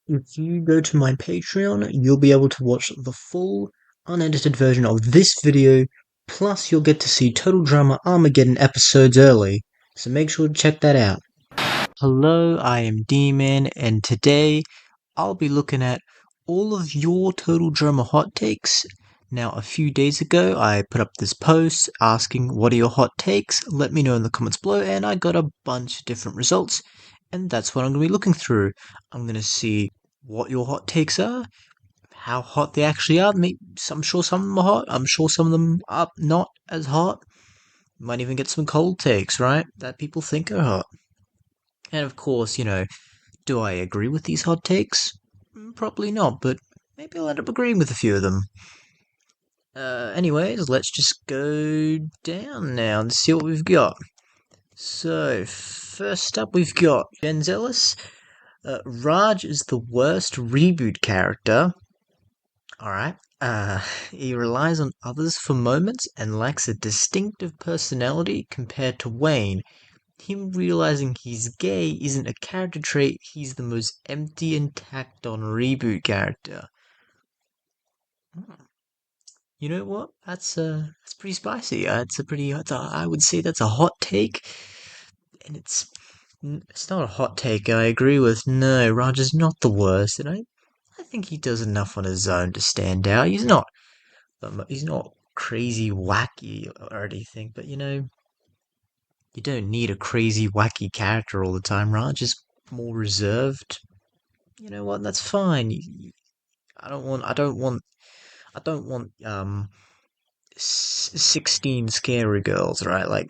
If you go to my Patreon, you'll be able to watch the full, unedited version of this video, plus you'll get to see Total Drama Armageddon episodes early, so make sure to check that out. Hello, I am Demon, and today I'll be looking at all of your Total Drama hot takes. Now, a few days ago, I put up this post asking what are your hot takes, let me know in the comments below, and I got a bunch of different results, and that's what I'm going to be looking through. I'm going to see what your hot takes are, how hot they actually are. I'm sure some of them are hot, I'm sure some of them are not as hot. Might even get some cold takes, right, that people think are hot. And of course, do I agree with these hot takes? Probably not, but maybe I'll end up agreeing with a few of them. Anyways, let's just go down now and see what we've got. So, first up, we've got Jen Zealous. Raj is the worst reboot character. Alright. He relies on others for moments and lacks a distinctive personality compared to Wayne. Him realizing he's gay isn't a character trait, he's the most empty and tacked on reboot character. You know what? That's pretty spicy. I would say that's a hot take, and it's not a hot take. I agree with. No, Roger's not the worst, and I think he does enough on his own to stand out. He's not crazy wacky or anything, but you don't need a crazy wacky character all the time. Raj is more reserved. You know what? That's fine. I don't want 16 scary girls, right? Like,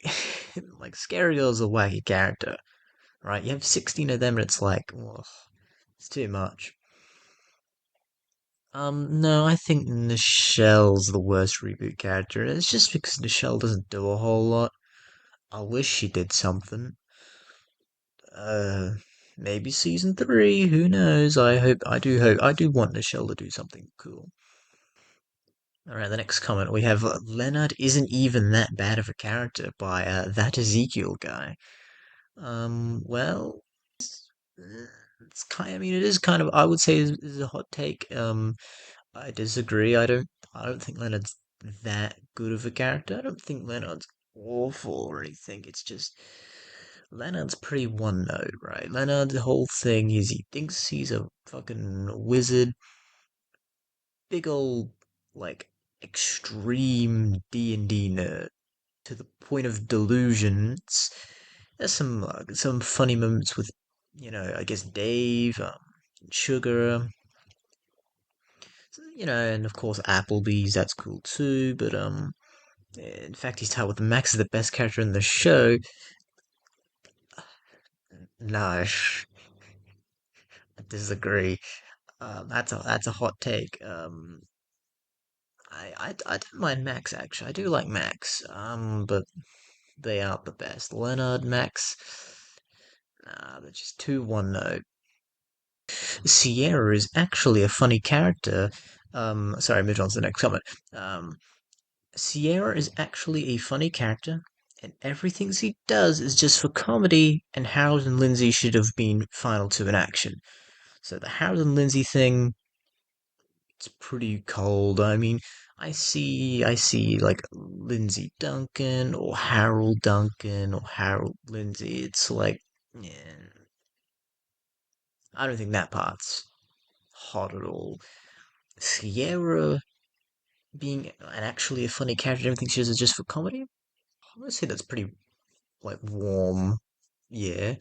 like scary girls are a wacky character, right? You have 16 of them, and it's like, ugh, it's too much. No, I think Nichelle's the worst reboot character, and it's just because Nichelle doesn't do a whole lot. I wish she did something. Uh, Maybe season 3, who knows? I do want Nichelle to do something cool. Alright, the next comment we have Leonard isn't even that bad of a character by that Ezekiel guy. Well, it's kind. I mean, it is kind of. I would say is a hot take. I disagree. I don't think Leonard's that good of a character. I don't think Leonard's awful or anything. It's just Leonard's pretty one note, right? Leonard's whole thing is he thinks he's a fucking wizard, big old like extreme D&D nerd to the point of delusions. There's some funny moments with, I guess Dave, Sugar, and of course Applebee's. That's cool too. But in fact, he's tied with Max is the best character in the show. No, I disagree. That's a hot take. I don't mind Max actually. I do like Max. But they aren't the best. Leonard, Max, nah, they're just too one note. Sierra is actually a funny character. Sorry, moved on to the next comment. Sierra is actually a funny character, and everything she does is just for comedy, and Harold and Lindsay should have been final two in action. So the Harold and Lindsay thing, it's pretty cold. I mean, I see like Lindsay Duncan or Harold Duncan or Harold Lindsay. It's like, yeah, I don't think that part's hot at all. Sierra being an actually a funny character, everything she does is just for comedy. I'm gonna say that's pretty like warm. Yeah,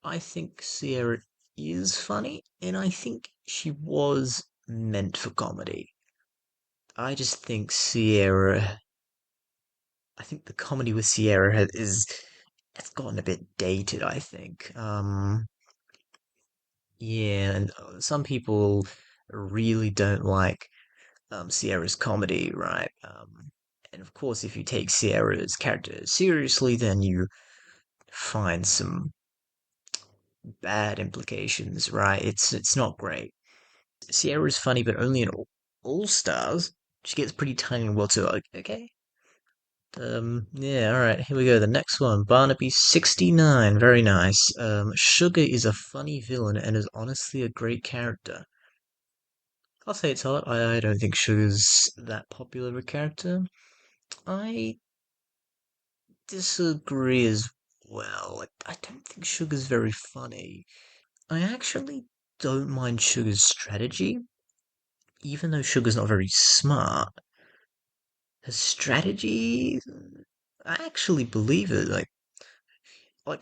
I think Sierra is funny, and I think she was meant for comedy. I just think Sierra. I think the comedy with Sierra it's gotten a bit dated. I think. Yeah, and some people really don't like Sierra's comedy, right? And of course, if you take Sierra's character seriously, then you find some bad implications, right? It's not great. Sierra's funny, but only in All Stars. She gets pretty tiny and well too. Okay, Yeah, alright, here we go. The next one, Barnaby 69. Very nice. Sugar is a funny villain and is honestly a great character. I'll say it's hot. I don't think Sugar's that popular of a character. I disagree as well. I don't think Sugar's very funny. I actually don't mind Sugar's strategy, even though Sugar's not very smart. Her strategy, I actually believe it. Like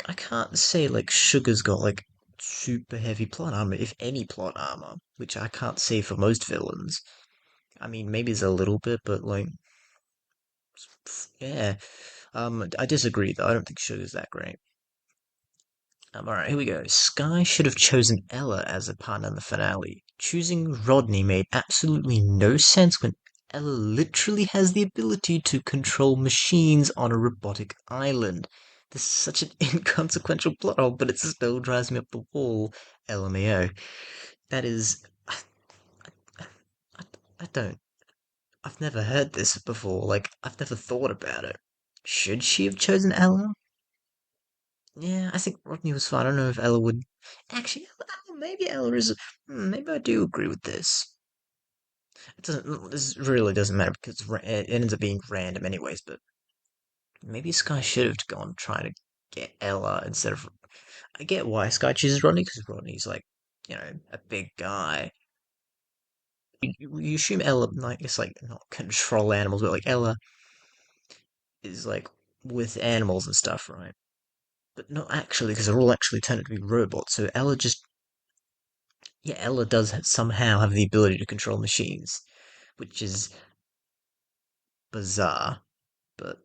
I can't say like Sugar's got like super heavy plot armor, if any plot armor, which I can't say for most villains. I mean, maybe it's a little bit, but like, yeah. I disagree though. I don't think Sugar's that great. Alright, here we go. Sky should have chosen Ella as a partner in the finale. Choosing Rodney made absolutely no sense when Ella literally has the ability to control machines on a robotic island. This is such an inconsequential plot hole, but it still drives me up the wall. LMAO. That is. I, I don't. I've never heard this before. Like, I've never thought about it. Should she have chosen Ella? Yeah, I think Rodney was fine. I don't know if Ella would. Actually, maybe Ella is. Maybe I do agree with this. It doesn't. This really doesn't matter because it ends up being random, anyways. But maybe Sky should have gone trying to get Ella instead of. I get why Sky chooses Rodney because Rodney's like, a big guy. You assume Ella like it's like not control animals, but like Ella is like with animals and stuff, right? But not actually because they're all actually turned out to be robots. So Ella just yeah, Ella does somehow have the ability to control machines, which is bizarre. But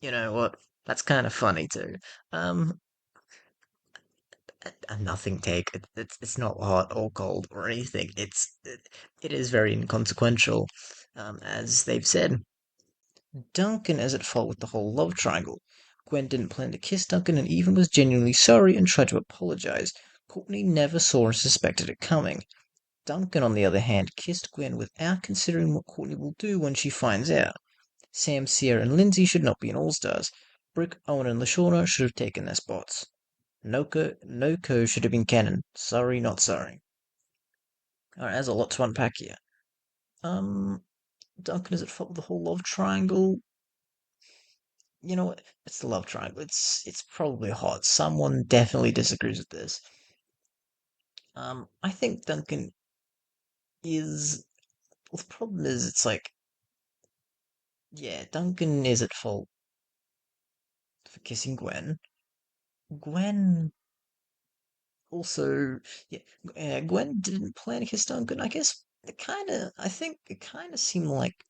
you know what? That's kind of funny too. Um, a nothing take. It's not hot or cold or anything. It is very inconsequential, as they've said. Duncan is at fault with the whole love triangle. Gwen didn't plan to kiss Duncan and even was genuinely sorry and tried to apologize. Courtney never saw or suspected it coming. Duncan, on the other hand, kissed Gwen without considering what Courtney will do when she finds out. Sam, Sierra, and Lindsay should not be in All Stars. Brick, Owen, and Lashawna should have taken their spots. Noko should have been canon. Sorry, not sorry. Alright, there's a lot to unpack here. Um, Duncan is at fault with the whole love triangle. You know what? It's the love triangle. It's probably hot. Someone definitely disagrees with this. I think Duncan is. Well, the problem is, it's like, yeah, Duncan is at fault for kissing Gwen. Gwen also, yeah, Gwen didn't plan to kiss Duncan. I guess I think it kind of seemed like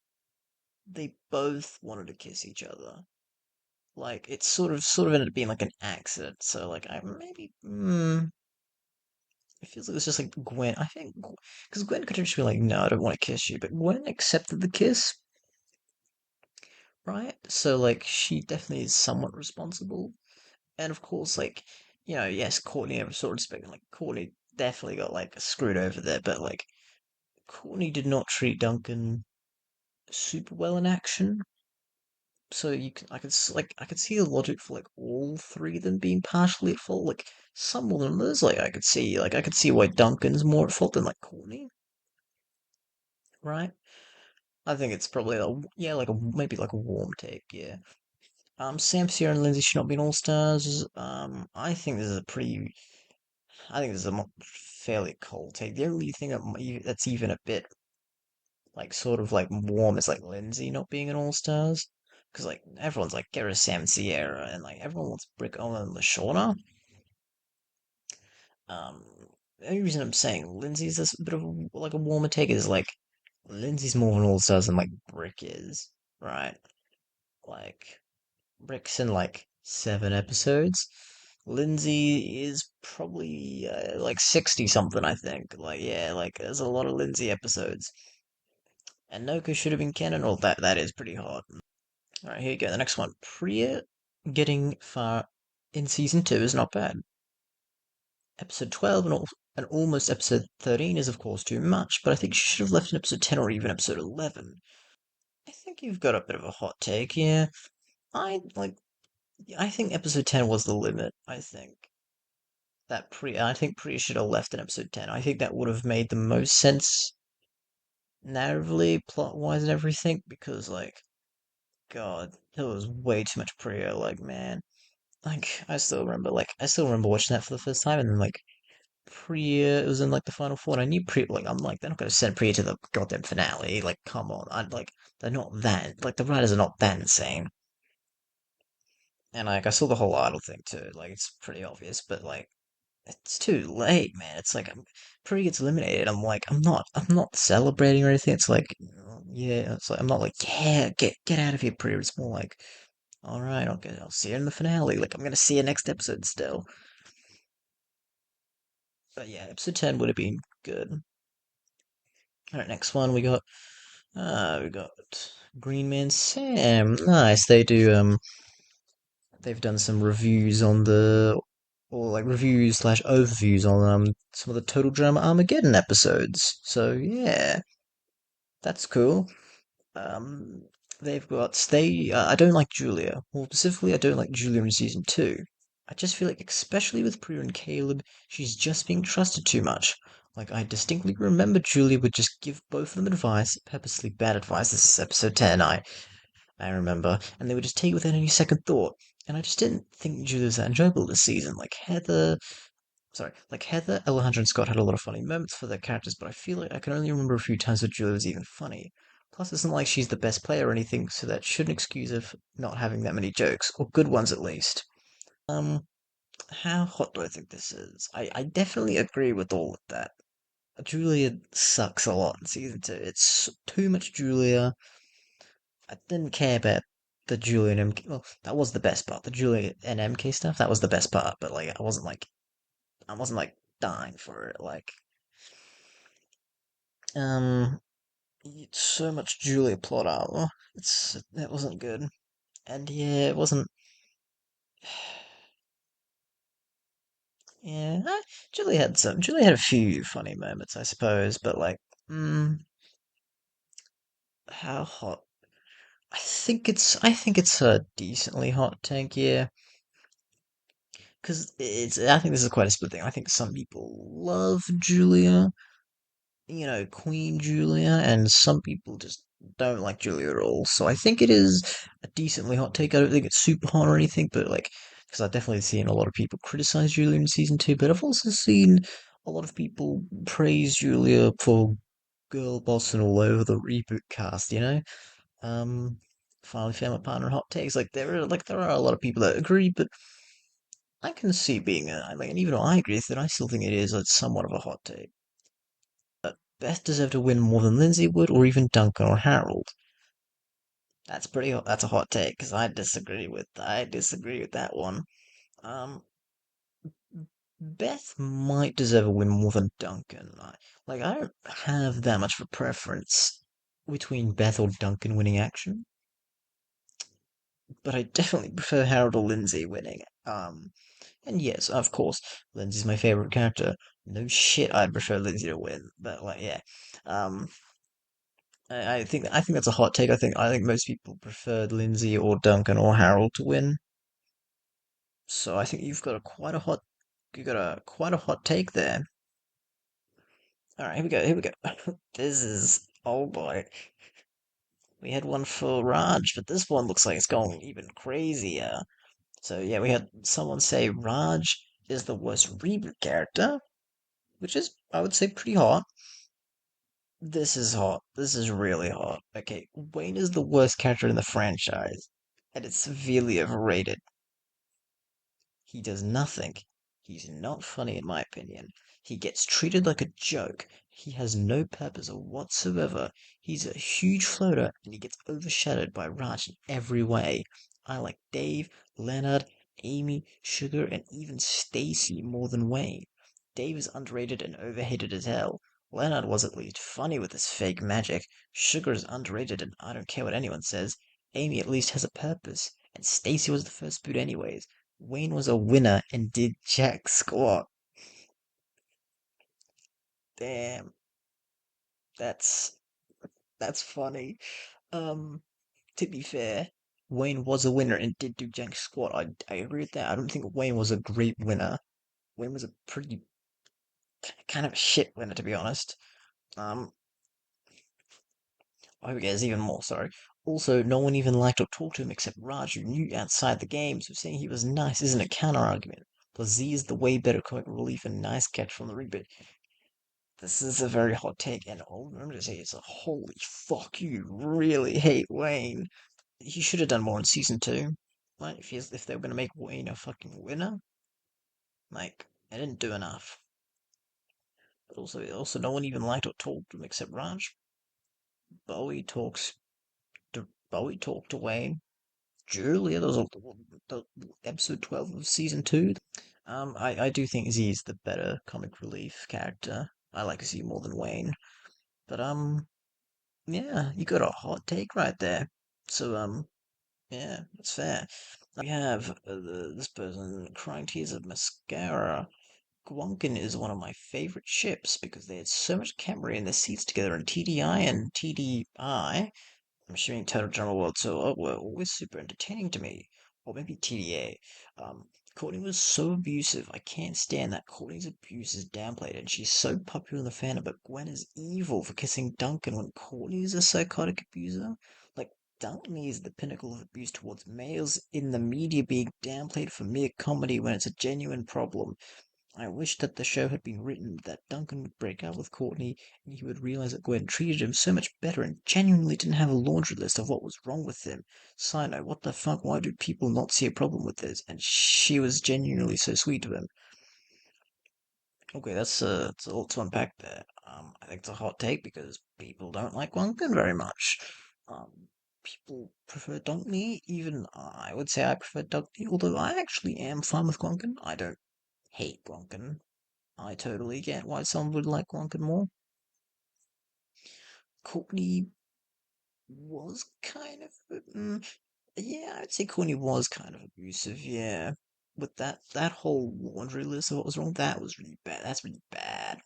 they both wanted to kiss each other. Like it sort of ended up being like an accident. So like I maybe, it feels like it's just like Gwen. I think because Gwen could just be like, no, I don't want to kiss you, but Gwen accepted the kiss, right? So like she definitely is somewhat responsible. And of course, like, yes, Courtney, I sort of expecting, like, Courtney definitely got, like, screwed over there, but, like, Courtney did not treat Duncan super well in action. So I could see the logic for, like, all three of them being partially at fault. Like, some more than others, I could see why Duncan's more at fault than, like, Courtney, right? I think it's probably, yeah, maybe, like, a warm take, yeah. Sam, Sierra, and Lindsay should not be in All Stars. I think this is a fairly cold take. The only thing that's even a bit like sort of like warm is like Lindsay not being an All Stars, because like everyone's like get rid of Sam Sierra and like everyone wants Brick Owen and Lashawna. Um, the only reason I'm saying Lindsay's this bit of like a warmer take is like Lindsay's more of an All Stars than like Brick is, right? Like Brick's in like 7 episodes. Lindsay is probably like 60 something, I think. Like, yeah, like there's a lot of Lindsay episodes. And Noka should have been canon. Well, that is pretty hard. Alright, here you go. The next one. Priya getting far in season 2 is not bad. Episode 12 and almost episode 13 is, of course, too much, but I think she should have left in episode 10 or even episode 11. I think think you've got a bit of a hot take here. I like. I think episode 10 was the limit. I think Priya should have left in episode 10. I think that would have made the most sense narratively, plot wise, and everything. Because God, there was way too much Priya. Like, man, I still remember watching that for the first time, and then Priya, it was in the final four, and I knew Priya. I'm like, they're not going to send Priya to the goddamn finale. Like, come on, they're not that. The writers are not that insane. And I saw the whole idol thing too. It's pretty obvious, but it's too late, man. It's Priya gets eliminated. I'm not celebrating or anything. It's yeah. It's I'm not yeah, get out of here, Priya. It's more all right, okay, I'll see you in the finale. I'm gonna see you next episode still. But yeah, episode 10 would have been good. All right, next one we got Green Man Sam. Nice. They've done some reviews on the or reviews slash overviews on some of the Total Drama Armageddon episodes. So yeah, that's cool. Um, they've got they. I don't like Julia. More specifically, I don't like Julia in season two. I just feel especially with Priya and Caleb, she's just being trusted too much. I distinctly remember Julia would just give both of them advice, purposely bad advice. This is episode 10. I remember, and they would just take it without any second thought. And I just didn't think Julia was that enjoyable this season. Heather, Alejandra, and Scott had a lot of funny moments for their characters, but I feel like I can only remember a few times where Julia was even funny. Plus, it's not like she's the best player or anything, so that shouldn't excuse her for not having that many jokes, or good ones at least. Um, how hot do I think this is? I definitely agree with all of that. Julia sucks a lot in season two. It's too much Julia. I didn't care about the Julia and MK. Well, that was the best part. The Julia and MK stuff, that was the best part. But I wasn't dying for it. Um, so much Julia plot armor. It wasn't good. And yeah, it wasn't. Yeah, Julie had a few funny moments, I suppose, but mm, how hot? I think it's a decently hot tank, yeah. Because I think this is quite a split thing. I think some people love Julia, Queen Julia, and some people just don't like Julia at all. So I think it is a decently hot take. I don't think it's super hot or anything, but because I've definitely seen a lot of people criticize Julia in season two, but I've also seen a lot of people praise Julia for girl bossing all over the reboot cast. Um, finally found my partner in hot takes. There are a lot of people that agree, but I can see being and even though I agree with it, I still think it is somewhat of a hot take. Beth deserved to win more than Lindsay would, or even Duncan or Harold. That's a hot take because I disagree with that one. Um, Beth might deserve a win more than Duncan. I don't have that much of a preference between Beth or Duncan winning action, but I definitely prefer Harold or Lindsay winning. And yes, of course, Lindsay's my favorite character. No shit, I'd prefer Lindsay to win, but yeah. Um, I think that's a hot take. I think most people preferred Lindsay or Duncan or Harold to win. So I think you got a quite a hot take there. All right, here we go. This is oh boy. We had one for Raj, but this one looks like it's going even crazier. So yeah, we had someone say Raj is the worst reboot character, which is I would say pretty hot. This is hot. This is really hot. Okay, Wayne is the worst character in the franchise, and it's severely overrated. He does nothing. He's not funny, in my opinion. He gets treated like a joke. He has no purpose whatsoever. He's a huge floater, and he gets overshadowed by Raj in every way. I like Dave, Leonard, Amy, Sugar, and even Stacy more than Wayne. Dave is underrated and overhated as hell. Leonard was at least funny with his fake magic. Sugar is underrated, and I don't care what anyone says. Amy at least has a purpose, and Stacy was the first boot anyways. Wayne was a winner and did jack squat. Damn, that's that's funny. Um, To be fair, Wayne was a winner and did do jank squat. I agree with that. I don't think Wayne was a great winner. Wayne was a pretty kind of a shit winner, to be honest. Um, I hope there's even more. Sorry. Also, no one even liked or talked to him except Raj, who knew outside the game. So saying he was nice isn't a counter argument. Plus, Z is the way better comic relief and nice catch from the reboot. This is a very hot take, and all I'm gonna say is, holy fuck, you really hate Wayne. He should have done more in season two. Like, if they were gonna make Wayne a fucking winner, like, they didn't do enough. But also, no one even liked or talked to him except Raj. Bowie talks Bowie talked to Wayne. Julia, that was the episode 12 of season two. I do think Z is the better comic relief character. I like Z more than Wayne. But yeah, you got a hot take right there. So yeah, that's fair. We have this person crying tears of mascara. Gwonkin is one of my favorite ships because they had so much chemistry in their seats together in TDI and TDI. I'm assuming Total Drama World, so were always super entertaining to me. Or maybe TDA. Courtney was so abusive. I can't stand that Courtney's abuse is downplayed, and she's so popular in the fandom, but Gwen is evil for kissing Duncan when Courtney is a psychotic abuser. Like, Duncan is the pinnacle of abuse towards males in the media being downplayed for mere comedy when it's a genuine problem. I wish that the show had been written that Duncan would break up with Courtney and he would realize that Gwen treated him so much better and genuinely didn't have a laundry list of what was wrong with him. Side note, what the fuck? Why do people not see a problem with this? And she was genuinely so sweet to him. Okay, that's a lot to unpack there. I think it's a hot take because people don't like Duncan very much. People prefer Dunkley. Even I would say I prefer Dunkley, although I actually am fine with Duncan. I don't hate Duncan. I totally get why someone would like Wonka more. Courtney was kind of, yeah, I'd say Courtney was kind of abusive. Yeah, with that whole laundry list of what was wrong, that was really bad. That's really bad.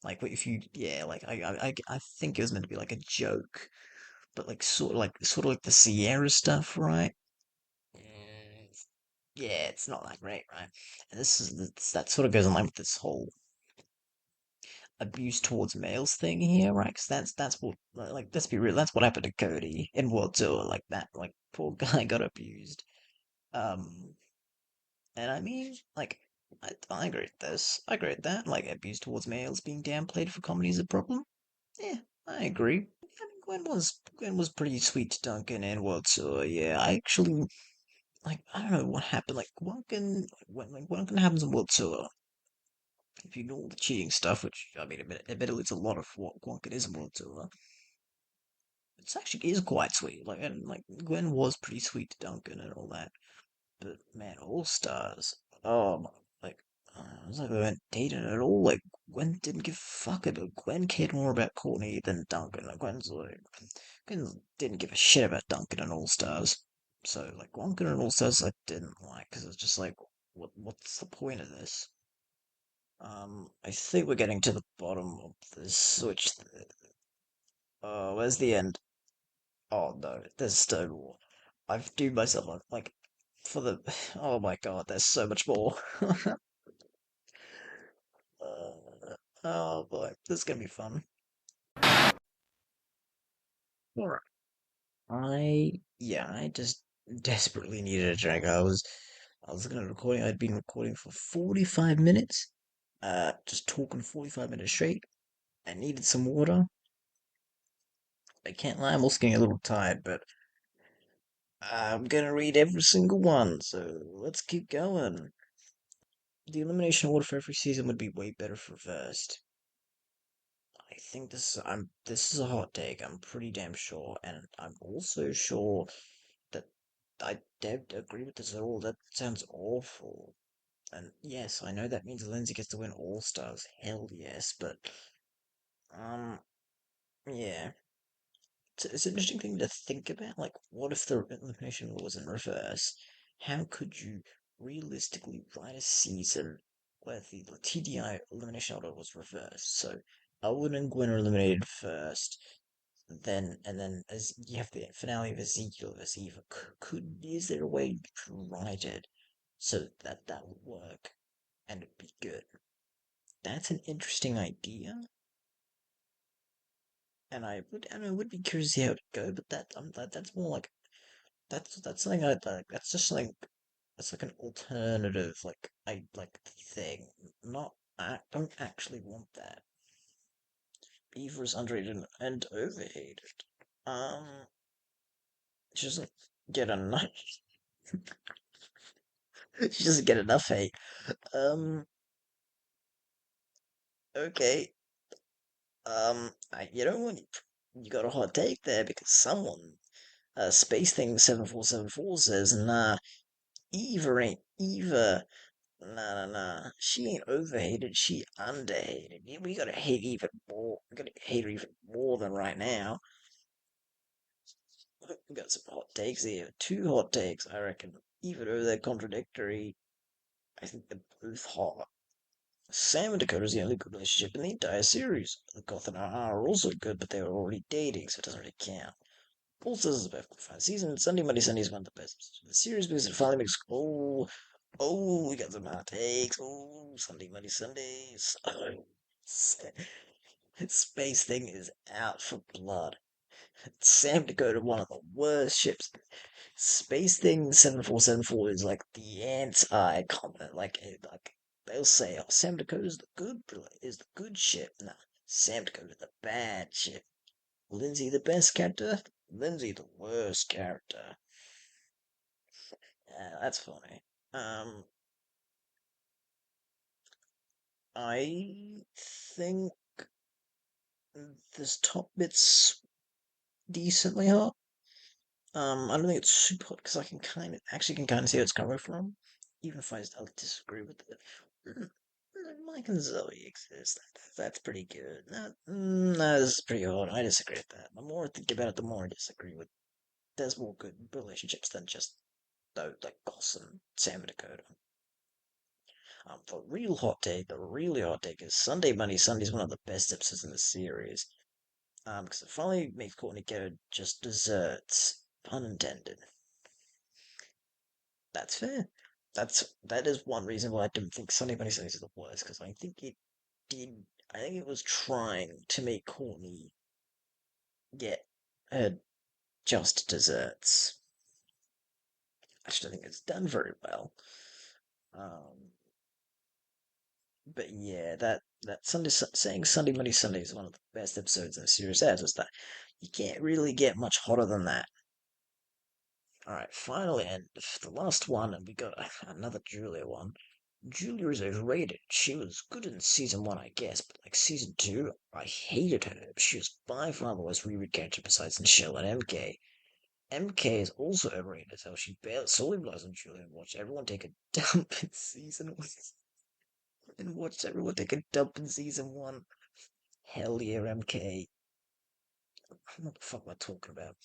Like, if you, yeah, like I think it was meant to be like a joke, but like sort of like the Sierra stuff, right? Mm, yeah, it's not that great, right? And that sort of goes on like with this whole abuse towards males thing here, right? Because that's what like let's be real, that's what happened to Cody in World Tour, like that, like poor guy got abused. Um, and I mean, like I agree with this. I agree with that. Like abuse towards males being downplayed for comedy is a problem. Yeah, I agree. I mean, Gwen was pretty sweet to Duncan in World Tour. Yeah, I actually like I don't know what happened. Like when happens in World Tour, if you know all the cheating stuff, which I mean, admittedly, it's a lot of what Guancan is in World Tour. It's actually is quite sweet. Like and like Gwen was pretty sweet to Duncan and all that. But man, All Stars. Oh my, like it was like they weren't dating at all. Like Gwen didn't give a fuck about. Gwen cared more about Courtney than Duncan. Like Gwen didn't give a shit about Duncan and All Stars. So like Duncan and All Stars I didn't like because it's just like what's the point of this? I think we're getting to the bottom of this switch. Where's the end? Oh no, there's Stonewall. I've doomed myself like for the. Oh my god, there's so much more. Oh boy, this is gonna be fun. Alright. I just desperately needed a drink. I was looking at recording. I'd been recording for 45 minutes. Just talking 45 minutes straight. I needed some water. I can't lie, I'm also getting a little tired, but I'm gonna read every single one, so let's keep going. The elimination order for every season would be way better for reversed. I think this is a hot take. I'm pretty damn sure, and I'm also sure that I don't agree with this at all. That sounds awful. And yes, I know that means Lindsay gets to win All Stars. Hell yes, but um, yeah. It's an interesting thing to think about. Like, what if the elimination was in reverse? How could you realistically write a season where the TDI elimination order was reversed? So Owen and Gwen are eliminated first. then as you have the finale of Ezekiel as Eva. Is there a way you could write it so that would work and it'd be good? That's an interesting idea, and I would be curious to see how it go. But that's more like that's something I like. That's just something that's like an alternative I like thing. Not I don't actually want that. Eva is underrated and overhated. Um, she doesn't get enough. She doesn't get enough hate. Um, okay. You know what? You got a hot take there because someone, Space Thing 7474 says, nah, Eva ain't Eva. Nah, nah, nah. She ain't overhated. She underhated. Yeah, we gotta hate even more. We gotta hate her even more than right now. We got some hot takes here. Two hot takes, I reckon. Even though they're contradictory, I think they're both hot. Sam and Dakota's the only good relationship in the entire series. Goth and RR are also good, but they were already dating, so it doesn't really count. Paul says it's a perfectly fine season. Sunday, Monday, Sunday is one of the best episodes of the series because it finally makes. We got some hot takes. Oh, Sunday, Monday, Sundays. Space Thing is out for blood. Sam Dakota, one of the worst ships. Space Thing 7474 is like the anti-comment. Like they'll say, "Oh, Sam Dakota's the good ship." Nah, Sam Dakota the bad ship. Lindsay the best character. Lindsay the worst character. Yeah, that's funny. Um, I think this top bit's decently hot. I don't think it's super hot because I can kind of see where it's coming from, even if I'll disagree with it. Mm, Mike and Zoe exist. That's pretty good. No, this is pretty hot. I disagree with that. The more I think about it, the more I disagree with. There's more good relationships than just though like Goss and Sam and Dakota. The really hot take is Sunday Money Sunday is one of the best episodes in the series. Because it finally makes Courtney get just desserts, pun intended. That's fair. That is one reason why I don't think Sunday Money Sundays is the worst because did. I think it was trying to make Courtney get her just desserts. I just don't think it's done very well. Um, but yeah, that saying Sunday Money Sunday is one of the best episodes in the series as is that you can't really get much hotter than that. All right, finally, and the last one, and we got another Julia one. Julia is overrated. She was good in season one, I guess, but like season two, I hated her. She was by far the worst reread character besides Michelle and MK. MK is also overrated as hell. She barely solely relies on Julia and watched everyone take a dump in season one. And watched everyone take a dump in season one. Hell yeah, MK. What the fuck am I talking about?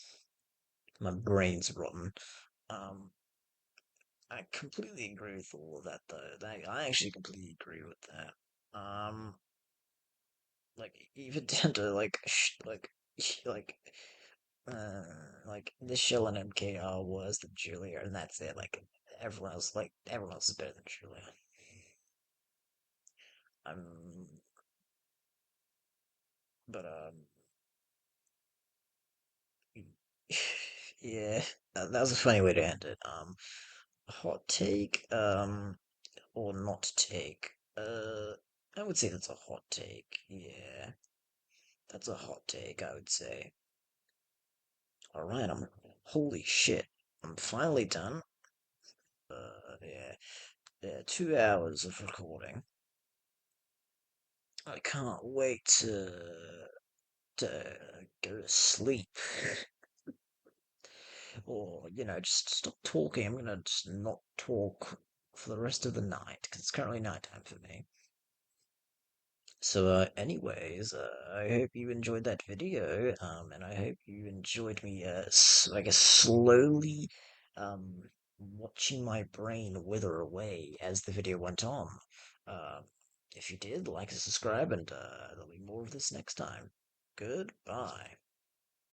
My brain's rotten. Um, I completely agree with all of that, though. I actually completely agree with that. Like even down to like uh this show and MKR worse than Julia, and that's it. Everyone else is better than Julia. Um, but yeah, that was a funny way to end it. Hot take, or not take. I would say that's a hot take. Yeah, that's a hot take. I would say. All right, holy shit. I'm finally done. Yeah, yeah, 2 hours of recording. I can't wait to go to sleep. Or, just stop talking. I'm gonna just not talk for the rest of the night, because it's currently nighttime for me. So, anyways, I hope you enjoyed that video, and I hope you enjoyed me, I guess, slowly, watching my brain wither away as the video went on. Um, if you did, like and subscribe, and there'll be more of this next time. Goodbye.